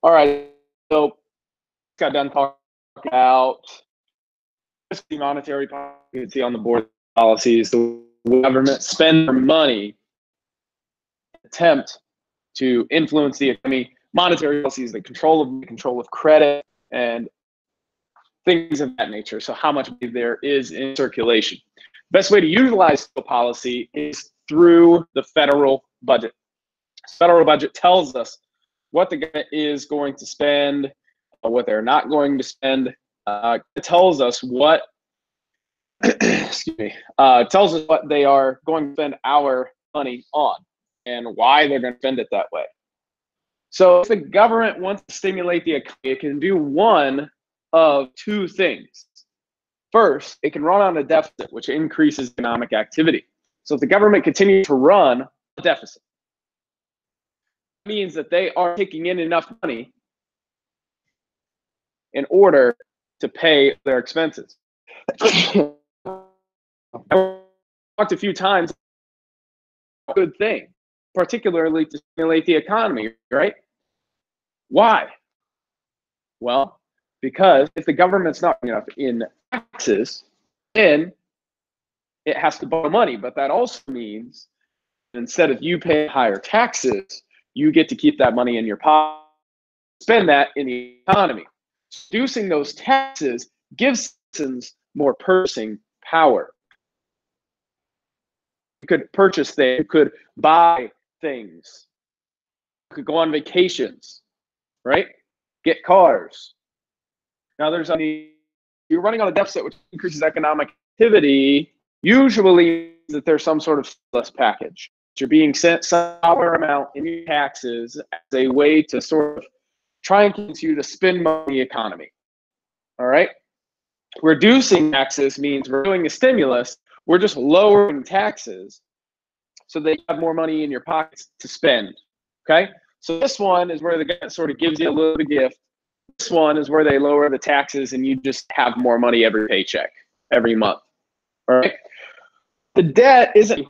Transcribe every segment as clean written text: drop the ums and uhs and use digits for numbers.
All right, so got done talking about monetary policy. You can see on the board policies, the government spend their money, attempt to influence the economy. Monetary policies, the control of credit, and things of that nature. So how much money there is in circulation. Best way to utilize fiscal policy is through the federal budget. The federal budget tells us what the government is going to spend, what they're not going to spend. It tells us what, excuse me, tells us what they are going to spend our money on and why they're going to spend it that way. So if the government wants to stimulate the economy, it can do one of two things. First, it can run on a deficit, which increases economic activity. So if the government continues to run a deficit, it means that they are taking in enough money in order to pay their expenses. I talked a few times about a good thing, particularly to stimulate the economy, right? Why? Well, because if the government's not enough in taxes, then it has to borrow money. But that also means instead of you paying higher taxes, you get to keep that money in your pocket, spend that in the economy. Reducing those taxes gives citizens more purchasing power. You could purchase things, you could buy things, you could go on vacations, right? Get cars. Now you're running on a deficit, which increases economic activity, usually that there's some sort of stimulus package. You're being sent some dollar amount in your taxes as a way to sort of try and convince you to spend money in the economy. All right? Reducing taxes means we're doing a stimulus. We're just lowering taxes so they have more money in your pockets to spend. Okay? So this one is where the government sort of gives you a little bit of gift. This one is where they lower the taxes and you just have more money every paycheck, every month. All right? The debt isn't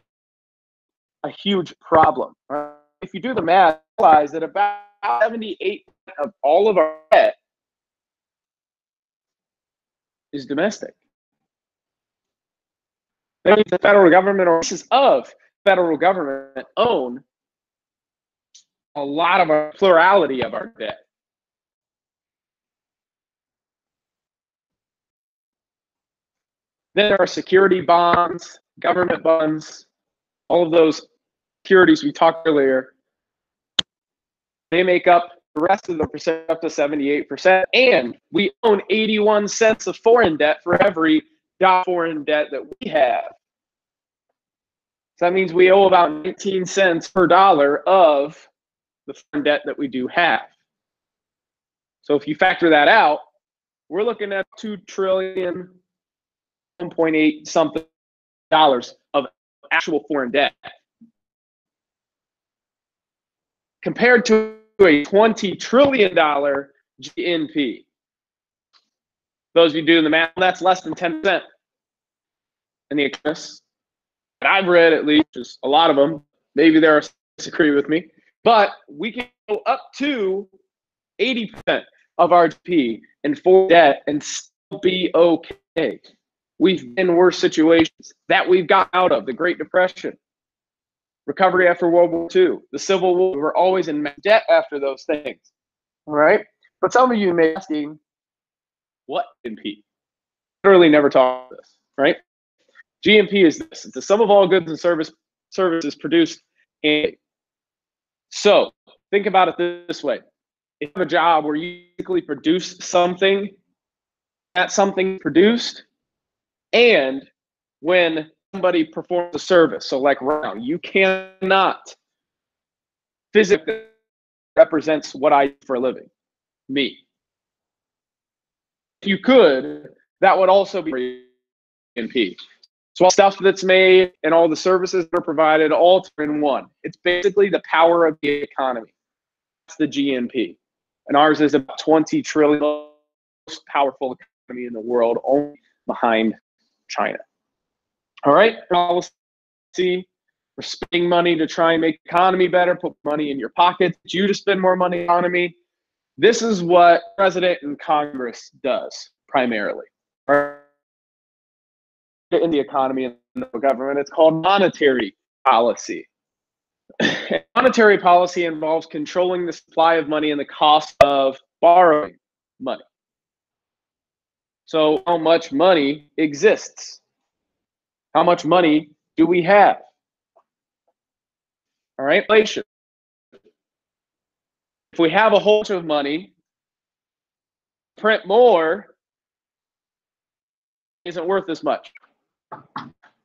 a huge problem. Right? If you do the math, realize that about 78% of all of our debt is domestic. That means the federal government or pieces of federal government own a lot of our plurality of our debt. Then there are security bonds, government bonds, all of those securities we talked earlier. They make up the rest of the percent, up to 78%. And we own 81 cents of foreign debt for every foreign debt that we have. So that means we owe about 19 cents per dollar of the foreign debt that we do have. So if you factor that out, we're looking at $2 trillion, 1.8 something dollars of actual foreign debt, compared to a $20 trillion GNP. Those of you doing the math, that's less than 10%. And the economists that I've read, at least, just a lot of them, maybe they disagree with me, but we can go up to 80% of our GDP in foreign debt and still be okay. We've been in worse situations that we've got out of. The Great Depression, recovery after World War II, the Civil War. We were always in debt after those things. All right? But some of you may be asking, what GNP? Literally never talk about this, right? GNP is this. It's the sum of all goods and services produced annually. So think about it this way. If you have a job where you basically produce something, that something produced, and when somebody performs a service, so like right now, you cannot physically represents what I do for a living, me. If you could, that would also be GNP. So all stuff that's made and all the services that are provided, all in one. It's basically the power of the economy. That's the GNP. And ours is about 20 trillion, most powerful economy in the world, only behind China. All right, policy, we're spending money to try and make the economy better, put money in your pocket, you to spend more money in the economy. This is what President and Congress does primarily. In the economy and the government, it's called monetary policy. Monetary policy involves controlling the supply of money and the cost of borrowing money. So how much money exists? How much money do we have? All right, inflation. If we have a whole bunch of money, print more isn't worth as much.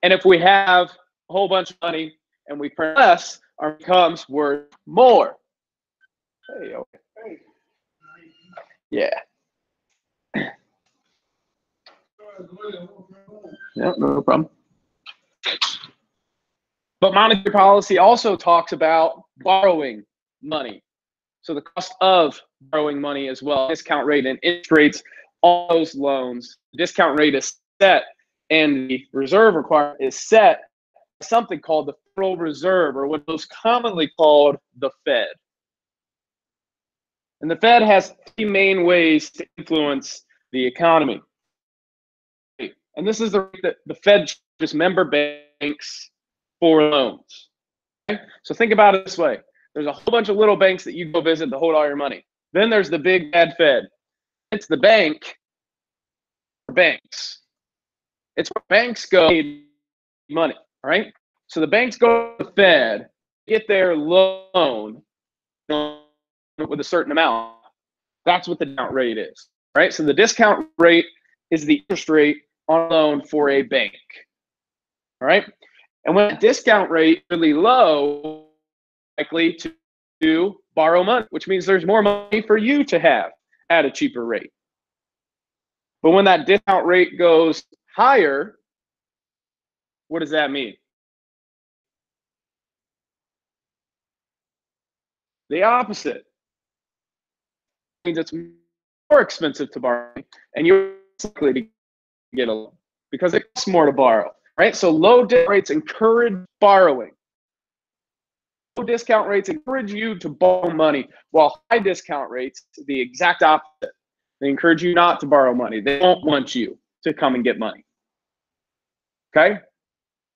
And if we have a whole bunch of money and we print less, our income's worth more. Hey, okay. Yeah. Yeah, no problem. But monetary policy also talks about borrowing money. So the cost of borrowing money as well, discount rate and interest rates on those loans. The discount rate is set and the reserve requirement is set by something called the Federal Reserve, or what is commonly called the Fed. And the Fed has three main ways to influence the economy. And this is the rate that the Fed charges member banks for loans. Okay? So think about it this way. There's a whole bunch of little banks that you go visit to hold all your money. Then there's the big bad Fed. It's the bank for banks. It's where banks go to get money, right? So the banks go to the Fed, get their loan with a certain amount. That's what the discount rate is, right? So the discount rate is the interest rate on a loan for a bank, all right? And when the discount rate is really low, likely to borrow money, which means there's more money for you to have at a cheaper rate. But when that discount rate goes higher, what does that mean? The opposite. It means it's more expensive to borrow, and you're likely to get a loan because it costs more to borrow, right? So low discount rates encourage borrowing. Low discount rates encourage you to borrow money, while high discount rates, the exact opposite. They encourage you not to borrow money. They don't want you to come and get money. Okay?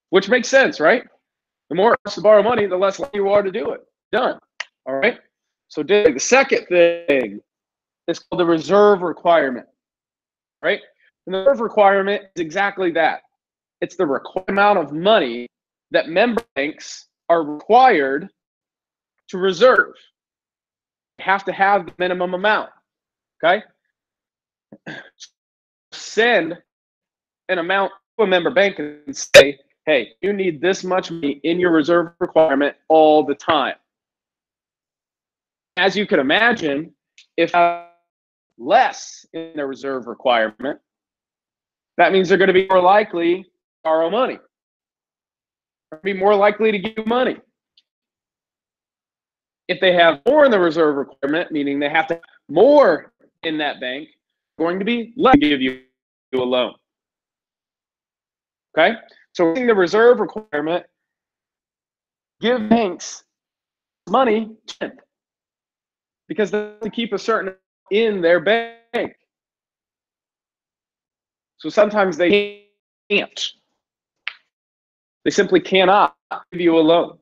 Which makes sense, right? The more it costs to borrow money, the less likely you are to do it. Done. All right? So the second thing is called the reserve requirement, right? And the reserve requirement is exactly that. It's the required amount of money that member banks are required to reserve. You have to have the minimum amount, okay? Send an amount to a member bank and say, hey, you need this much money in your reserve requirement all the time. As you can imagine, if less in their reserve requirement, that means they're going to be more likely to borrow money. They're going to be more likely to give you money. If they have more in the reserve requirement, meaning they have to have more in that bank, they're going to be less to give you a loan. Okay? So the reserve requirement, give banks money because they have to keep a certain in their bank. So sometimes they can't. They simply cannot give you a loan.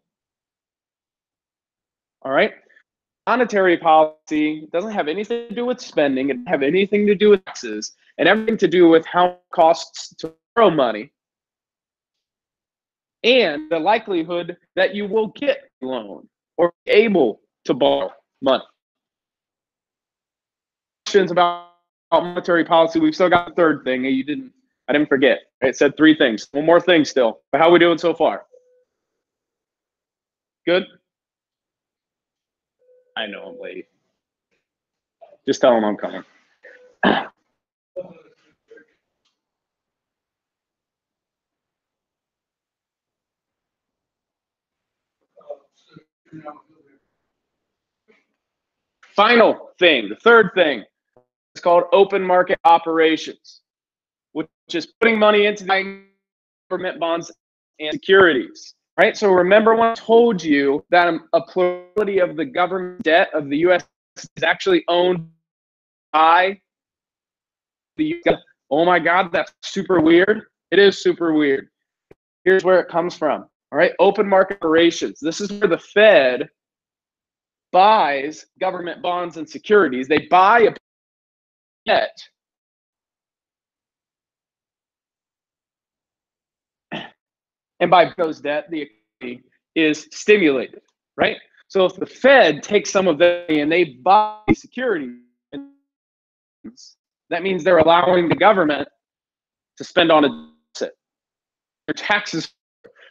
All right? Monetary policy doesn't have anything to do with spending. It doesn't have anything to do with taxes, and everything to do with how it costs to borrow money and the likelihood that you will get a loan or be able to borrow money. Questions about monetary policy? We've still got the third thing. I didn't forget. It said three things. One more thing still. But how are we doing so far? Good? I know I'm late. Just tell them I'm coming. Final thing, the third thing, is called open market operations, which is putting money into government bonds and securities, right? So remember when I told you that a plurality of the government debt of the U.S. is actually owned by the US. Oh my God, that's super weird. It is super weird. Here's where it comes from. All right, open market operations. This is where the Fed buys government bonds and securities. They buy a debt. And by those debt, the economy is stimulated, right? So if the Fed takes some of that and they buy securities, that means they're allowing the government to spend on a deficit. Their taxes,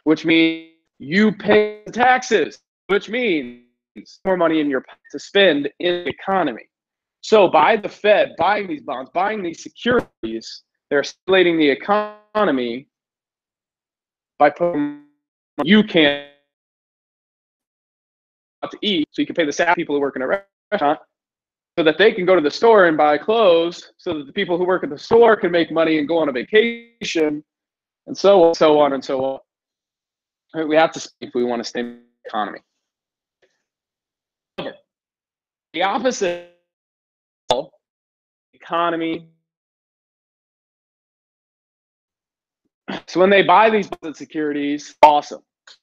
which means you pay the taxes, which means more money in your to spend in the economy. So by the Fed buying these bonds, buying these securities, they're stimulating the economy by putting you can to eat, so you can pay the staff people who work in a restaurant, so that they can go to the store and buy clothes, so that the people who work at the store can make money and go on a vacation, and so on, so on, and so on. Right, we have to speak if we want to stay in the economy. The opposite, economy. So when they buy these securities, awesome.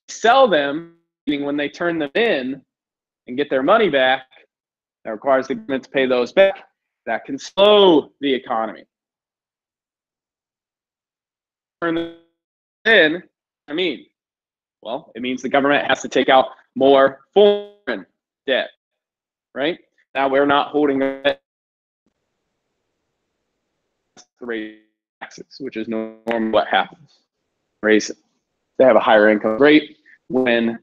Sell them, meaning when they turn them in and get their money back, that requires the government to pay those back. That can slow the economy. Turn them in, well, it means the government has to take out more foreign debt, right? Now we're not holding it to raise taxes, which is normally what happens. Raise it. They have a higher income rate when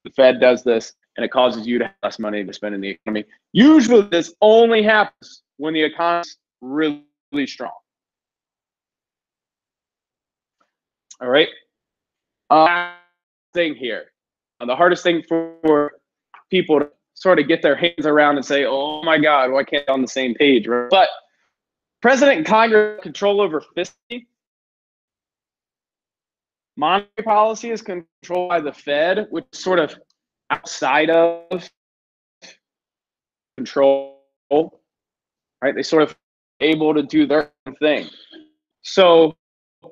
the Fed does this, and it causes you to have less money to spend in the economy. Usually this only happens when the economy is really, really strong. All right. Thing here. The hardest thing for people to sort of get their hands around and say, oh my God, why can't I be on the same page? Right? But President and Congress control over fiscal. Monetary policy is controlled by the Fed, which is sort of outside of control, right? They sort of able to do their own thing. So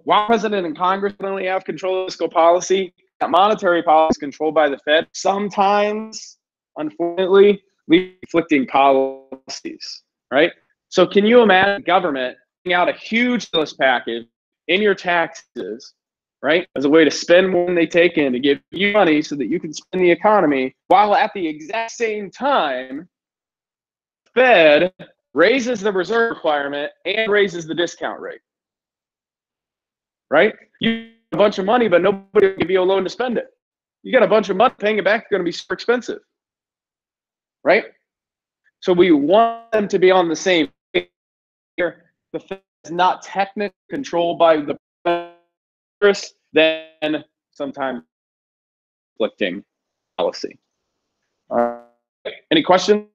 while President and Congress only have control of fiscal policy, that monetary policy is controlled by the Fed. Sometimes, unfortunately, conflicting policies, right? So can you imagine government putting out a huge stimulus package in your taxes, right, as a way to spend more than they take in to give you money so that you can spend the economy, while at the exact same time, the Fed raises the reserve requirement and raises the discount rate, right? You have a bunch of money, but nobody will give you a loan to spend it. You got a bunch of money, paying it back is going to be super expensive, right? So we want them to be on the same page here. The Fed is not technically controlled by the Congress, then sometimes conflicting policy. Any questions?